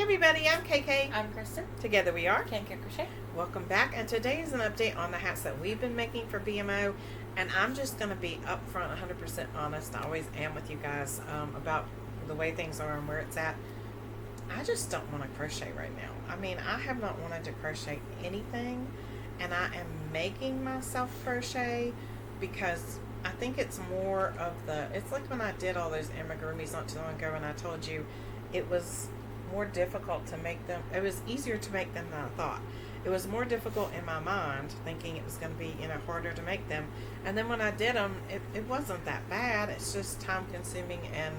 everybody, I'm KK. I'm Kristen. Together we are KK Crochet. Welcome back, and today is an update on the hats that we've been making for BMO, and I'm just going to be upfront 100% honest. I always am with you guys about the way things are and where it's at. I just don't want to crochet right now. I mean, I have not wanted to crochet anything, and I am making myself crochet because I think it's more of it's like when I did all those amigurumis not too long ago, and I told you it was more difficult to make them. It was easier to make them than I thought. It was more difficult in my mind, thinking it was going to be, harder to make them. And then when I did them, it wasn't that bad. It's just time consuming, and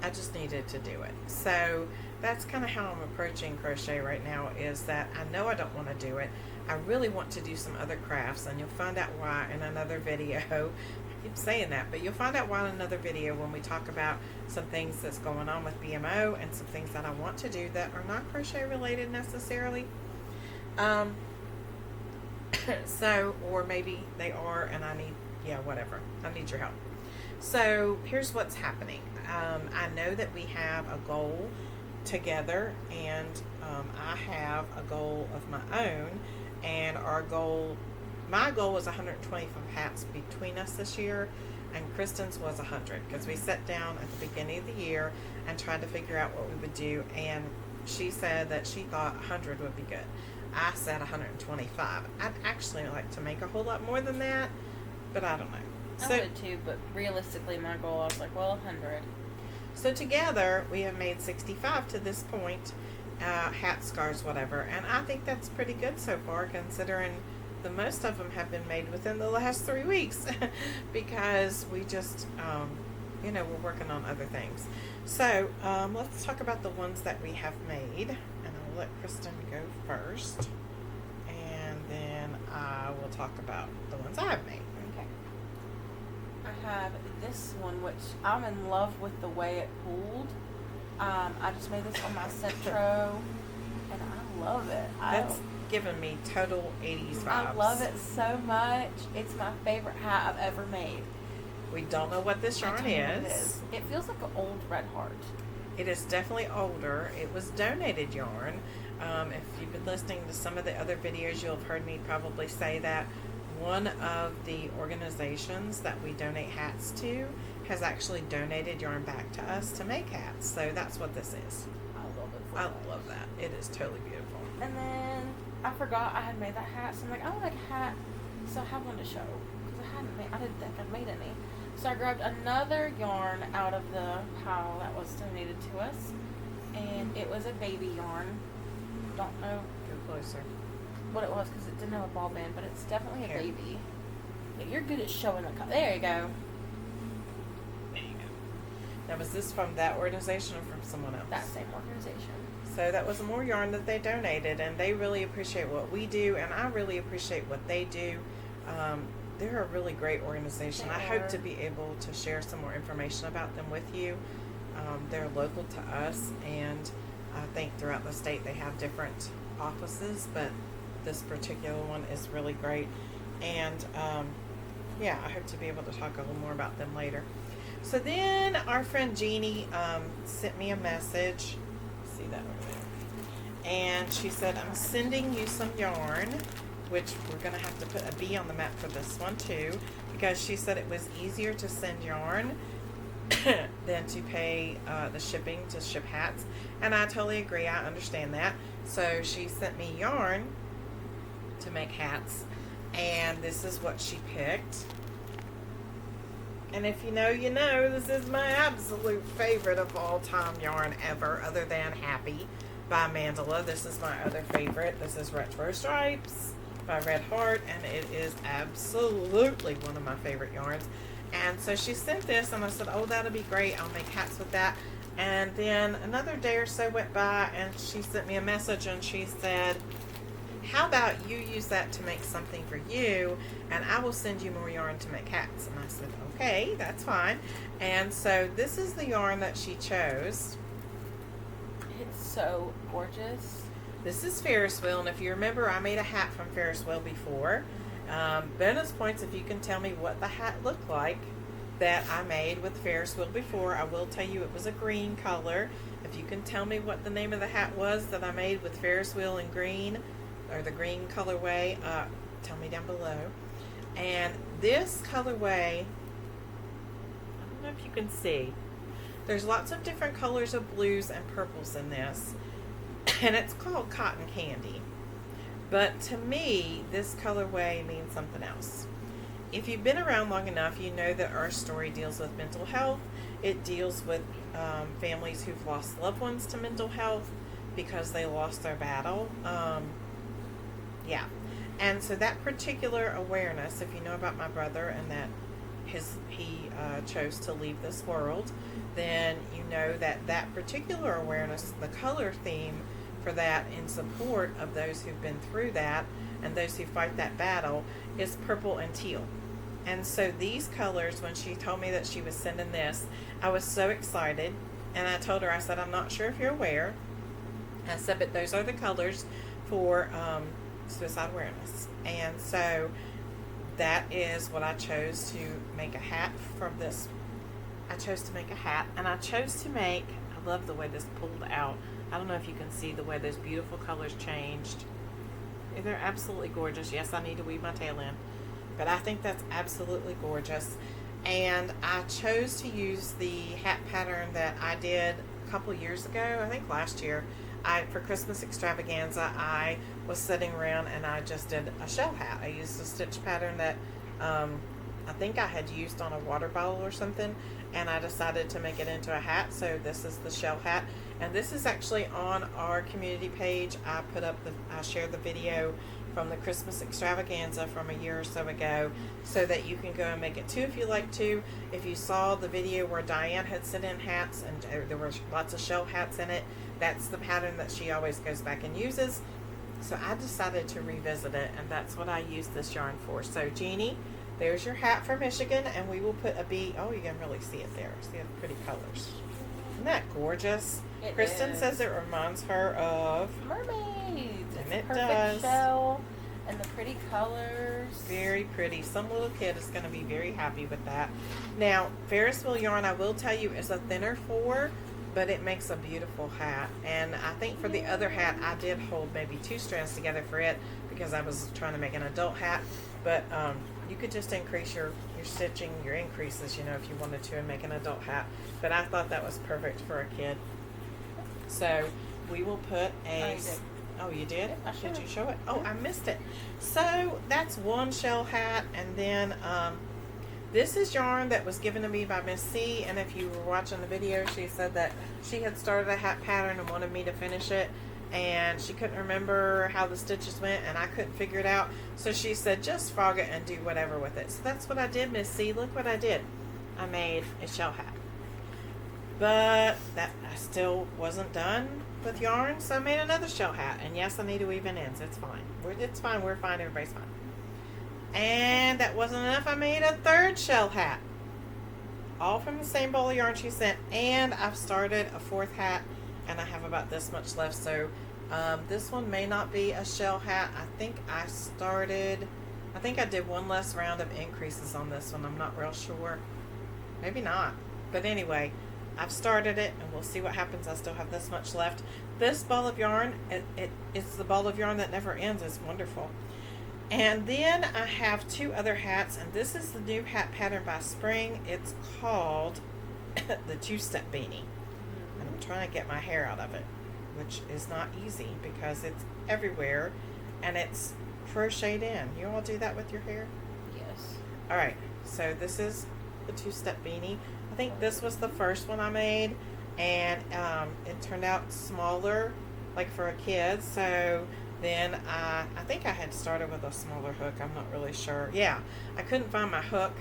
I just needed to do it. So that's kind of how I'm approaching crochet right now, is that I know I don't want to do it. I really want to do some other crafts, and you'll find out why in another video. I keep saying that, but you'll find out why in another video when we talk about some things that's going on with BMO and some things that I want to do that are not crochet related necessarily. So, or maybe they are, and I need, whatever. I need your help. So here's what's happening. I know that we have a goal together, and I have a goal of my own, and my goal was 125 hats between us this year, and Kristen's was 100, because we sat down at the beginning of the year and tried to figure out what we would do, and she said that she thought 100 would be good. I said 125. I'd actually like to make a whole lot more than that, but I don't know. I would too, but realistically my goal, I was like, well, 100. So together we have made 65 to this point, hat, scarves, whatever, and I think that's pretty good so far, considering the most of them have been made within the last 3 weeks because we just, we're working on other things. So let's talk about the ones that we have made, and I'll let Kristen go first, and then I will talk about the ones I've made. Okay. I have this one, which I'm in love with the way it pulled. I just made this on my Centro, and I love it. That's given me total 80s vibes. I love it so much. It's my favorite hat I've ever made. We don't know what this yarn is. It feels like an old Red Heart. It is definitely older. It was donated yarn. If you've been listening to some of the other videos, you'll have heard me probably say that one of the organizations that we donate hats to has actually donated yarn back to us to make hats. So that's what this is. I love it. I love that. It is totally beautiful. And then I forgot I had made that hat, so I'm like, I would like a hat, so I have one to show, because I didn't think I'd made any. So I grabbed another yarn out of the pile that was donated to us, and it was a baby yarn. Don't know Go closer. what it was because it didn't have a ball band, but it's definitely a baby. Yeah, you're good at showing the color. There you go. There you go. Now, was this from that organization or from someone else? That same organization. So that was more yarn that they donated, and they really appreciate what we do, and I really appreciate what they do. They're a really great organization. I hope to be able to share some more information about them with you. They're local to us, and I think throughout the state they have different offices, but this particular one is really great. And I hope to be able to talk a little more about them later. So then our friend Jeannie sent me a message. See that over there. And she said, I'm sending you some yarn, which we're going to have to put a B on the map for this one too, because she said it was easier to send yarn than to pay the shipping to ship hats. And I totally agree. I understand that. So she sent me yarn to make hats, and this is what she picked. And if you know, you know, this is my absolute favorite of all time yarn ever, other than Happy by Mandala. This is my other favorite. This is Retro Stripes by Red Heart, and it is absolutely one of my favorite yarns. And so she sent this, and I said, oh, that'll be great. I'll make hats with that. And then another day or so went by, and she sent me a message, and she said, how about you use that to make something for you, and I will send you more yarn to make hats. And I said, okay, that's fine. And so this is the yarn that she chose. It's so gorgeous. This is Ferris wheel, and if you remember, I made a hat from Ferris wheel before. Bonus points if you can tell me what the hat looked like that I made with Ferris wheel before. I will tell you it was a green color, If you can tell me what the name of the hat was that I made with Ferris wheel in green, or the green colorway, tell me down below. And this colorway, I don't know if you can see, there's lots of different colors of blues and purples in this, and it's called Cotton Candy. But to me, this colorway means something else. If you've been around long enough, you know that our story deals with mental health. It deals with families who've lost loved ones to mental health because they lost their battle. Yeah. And so that particular awareness, if you know about my brother and that he chose to leave this world, then you know that that particular awareness, the color theme for that in support of those who've been through that and those who fight that battle is purple and teal. And so these colors, when she told me that she was sending this, I was so excited. And I told her, I said, I'm not sure if you're aware. I said, but those are the colors for suicide awareness. And so that is what I chose to make a hat from this. I chose to make a hat, and I chose to make, I love the way this pulled out. I don't know if you can see the way those beautiful colors changed. They're absolutely gorgeous. Yes, I need to weave my tail in, but I think that's absolutely gorgeous. And I chose to use the hat pattern that I did a couple years ago, I think last year. For Christmas extravaganza, I was sitting around and I just did a shell hat. I used a stitch pattern that I think I had used on a water bottle or something, and I decided to make it into a hat. So this is the shell hat, and this is actually on our community page. I shared the video from the Christmas extravaganza from a year or so ago, so that you can go and make it too if you like to. If you saw the video where Diane had sent in hats and there were lots of shell hats in it, that's the pattern that she always goes back and uses. So I decided to revisit it, and that's what I used this yarn for. So Jeannie, there's your hat for Michigan, and we will put a bee. Oh, you can really see it there. See the pretty colors. Isn't that gorgeous? Kristen says it reminds her of mermaids. And it perfect does. Shell and the pretty colors. Very pretty. Some little kid is going to be very happy with that. Now, Ferris wheel yarn, I will tell you, is a thinner 4, but it makes a beautiful hat. And I think for the other hat, I did hold maybe 2 strands together for it because I was trying to make an adult hat. But you could just increase your stitching, your increases, you know, if you wanted to, and make an adult hat. But I thought that was perfect for a kid. So we will put a... Oh, you did? Did you show it? Oh, I missed it. So that's one shell hat, and then this is yarn that was given to me by Miss C, and if you were watching the video, she said that she had started a hat pattern and wanted me to finish it, and she couldn't remember how the stitches went, and I couldn't figure it out, so she said just frog it and do whatever with it. So that's what I did, Miss C. Look what I did. I made a shell hat. But that I still wasn't done with yarn, so I made another shell hat. And yes, I need to weave in ends. It's fine. It's fine. We're fine. Everybody's fine. And that wasn't enough. I made a third shell hat. All from the same ball of yarn she sent. And I've started a 4th hat, and I have about this much left. So this one may not be a shell hat. I think I did one less round of increases on this one. I'm not real sure. Maybe not. But anyway, I've started it, and we'll see what happens. I still have this much left. This ball of yarn, it's the ball of yarn that never ends. It's wonderful. And then I have 2 other hats, and this is the new hat pattern by Spring. It's called the 2-Step Beanie. And I'm trying to get my hair out of it, which is not easy because it's everywhere, and it's crocheted in. You all do that with your hair? Yes. All right, so this is the 2-Step Beanie. I think this was the first one I made, and it turned out smaller, like for a kid. So then I think I had started with a smaller hook. I'm not really sure. Yeah, I couldn't find my hook,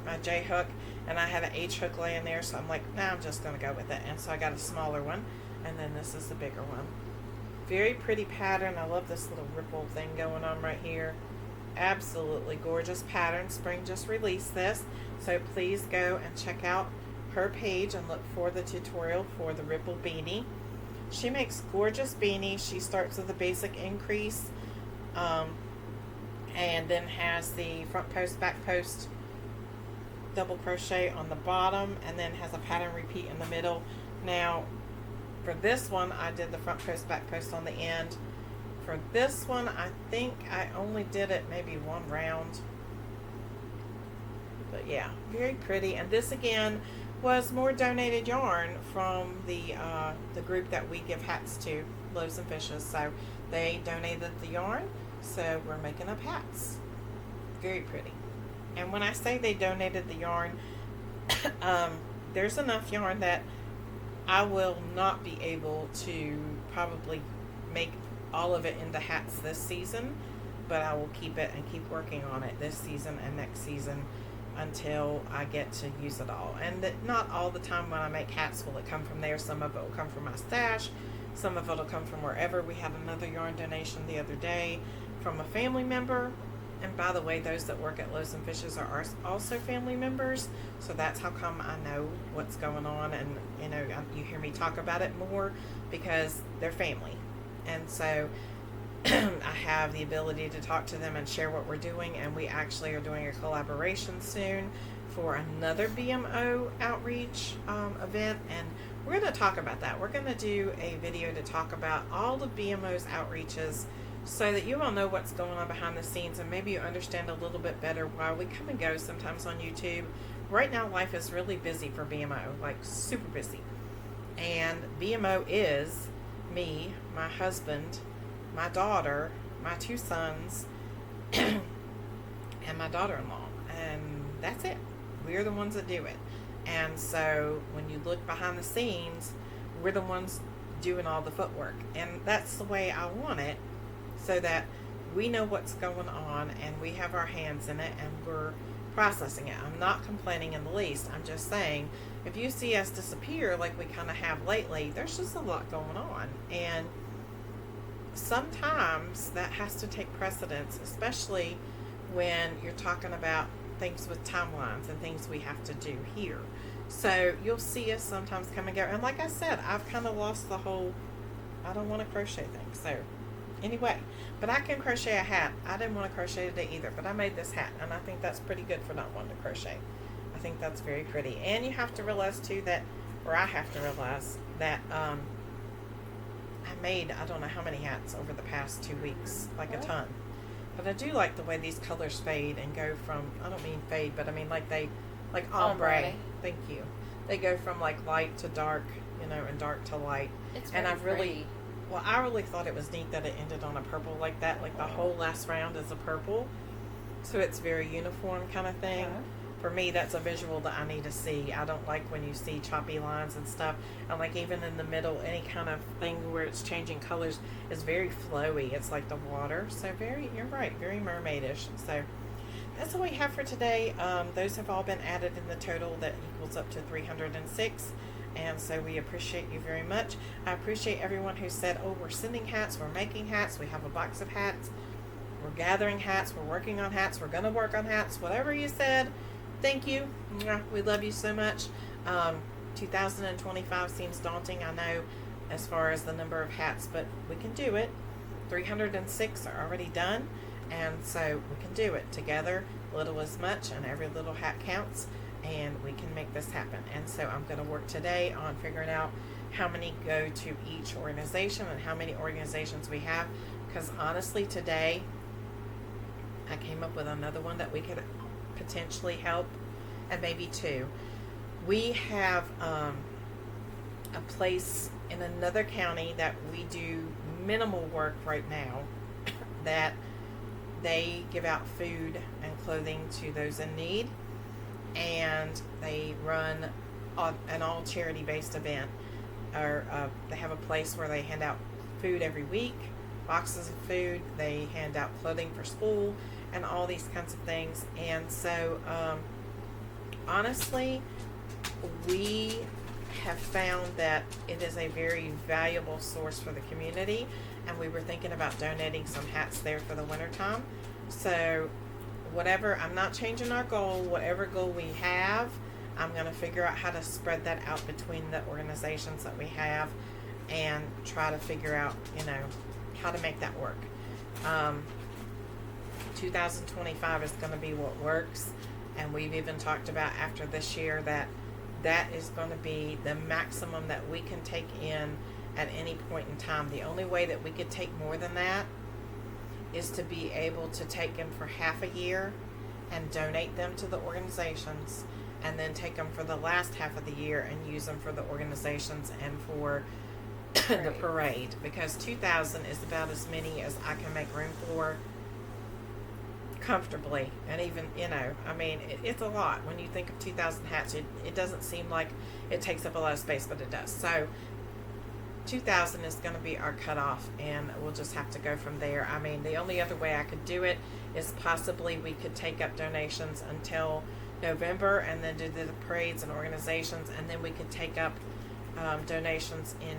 my J hook, and I had an H hook laying there. So I'm like, nah, I'm just going to go with it. And so I got a smaller one, and then this is the bigger one. Very pretty pattern. I love this little ripple thing going on right here. Absolutely gorgeous pattern. Spring just released this, so please go and check out her page and look for the tutorial for the ripple beanie. She makes gorgeous beanies. She starts with a basic increase and then has the front post, back post, double crochet on the bottom, and then has a pattern repeat in the middle. Now For this one, I did the front post, back post on the end. For this one, I think I only did it maybe one round. But yeah, very pretty. And this again was more donated yarn from the group that we give hats to, Loaves and Fishes. So they donated the yarn, so we're making up hats. Very pretty. And when I say they donated the yarn, there's enough yarn that I will not be able to probably make all of it into hats this season, but I will keep it and keep working on it this season and next season until I get to use it all. And not all the time when I make hats will it come from there. Some of it will come from my stash. Some of it will come from wherever. We had another yarn donation the other day from a family member. And by the way, those that work at Loaves and Fishes are also family members. So that's how come I know what's going on. And, you know, you hear me talk about it more because they're family. And so I have the ability to talk to them and share what we're doing. And we actually are doing a collaboration soon for another BMO outreach event. And we're going to talk about that. We're going to do a video to talk about all the BMO's outreaches, so that you all know what's going on behind the scenes, and maybe you understand a little bit better why we come and go sometimes on YouTube. Right now, life is really busy for BMO, like super busy. And BMO is me, my husband, my daughter, my 2 sons, and my daughter-in-law. And that's it. We're the ones that do it. And so when you look behind the scenes, we're the ones doing all the footwork. And that's the way I want it, so that we know what's going on and we have our hands in it and we're processing it. I'm not complaining in the least. I'm just saying, if you see us disappear like we kind of have lately, there's just a lot going on. And sometimes that has to take precedence, especially when you're talking about things with timelines and things we have to do here. So you'll see us sometimes come and go. And like I said, I've kind of lost the whole, I don't want to crochet thing. So anyway, but I can crochet a hat. I didn't want to crochet today either, but I made this hat, and I think that's pretty good for not wanting to crochet. I think that's very pretty. And you have to realize too that, or I have to realize that I made, I don't know how many hats over the past 2 weeks, like a ton. But I do like the way these colors fade and go from, I don't mean fade, but I mean like they, like ombre. Thank you. They go from like light to dark, you know, and dark to light. It's and very I've really, pretty. well, I really thought it was neat that it ended on a purple like that. Like the whole last round is a purple. So it's very uniform kind of thing. For me, that's a visual that I need to see. I don't like when you see choppy lines and stuff. And like even in the middle, any kind of thing where it's changing colors is very flowy. It's like the water. So very, you're right, very mermaidish. So that's all we have for today. Those have all been added in the total that equals up to 306. And so we appreciate you very much. I appreciate everyone who said, oh, we're sending hats, we're making hats, we have a box of hats, we're gathering hats, we're working on hats, we're going to work on hats, whatever you said. Thank you. We love you so much. 2025 seems daunting, I know, as far as the number of hats, but we can do it. 306 are already done, and so we can do it together. Little as much, and every little hat counts. And we can make this happen. And so I'm going to work today on figuring out how many go to each organization and how many organizations we have. Because honestly, today I came up with another one that we could potentially help, and maybe 2. We have a place in another county that we do minimal work right now that they give out food and clothing to those in need. And they run an all charity based event, or they have a place where they hand out food every week, boxes of food, they hand out clothing for school and all these kinds of things. And so honestly, we have found that it is a very valuable source for the community, and we were thinking about donating some hats there for the winter time. So whatever, I'm not changing our goal. Whatever goal we have, I'm going to figure out how to spread that out between the organizations that we have and try to figure out, you know, how to make that work. 2025 is going to be what works, and we've even talked about after this year that that is going to be the maximum that we can take in at any point in time. The only way that we could take more than that is to be able to take them for half a year and donate them to the organizations, and then take them for the last half of the year and use them for the organizations and for the parade, because 2,000 is about as many as I can make room for comfortably. And even, I mean, it's a lot. When you think of 2,000 hats, it doesn't seem like it takes up a lot of space, but it does. So 2,000 is going to be our cutoff, and we'll just have to go from there. I mean, the only other way I could do it is possibly we could take up donations until November and then do the parades and organizations, and then we could take up donations in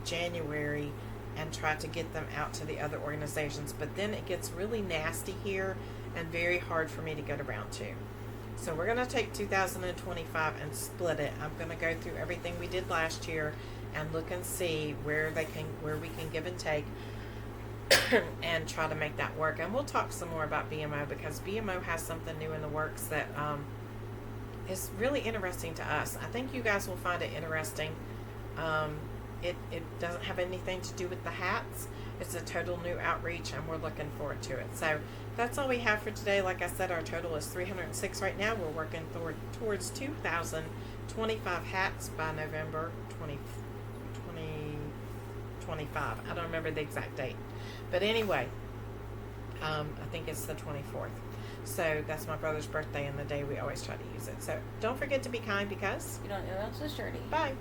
January and try to get them out to the other organizations. But then it gets really nasty here and very hard for me to get around to. So we're going to take 2025 and split it. I'm going to go through everything we did last year and look and see where we can give and take and try to make that work. And we'll talk some more about BMO, because BMO has something new in the works that is really interesting to us. I think you guys will find it interesting. It doesn't have anything to do with the hats. It's a total new outreach, and we're looking forward to it. So that's all we have for today. Like I said, our total is 306 right now. We're working towards 2,025 hats by November 2025. I don't remember the exact date. But anyway, I think it's the 24th. So that's my brother's birthday and the day we always try to use it. So don't forget to be kind, because You don't know else's journey. bye.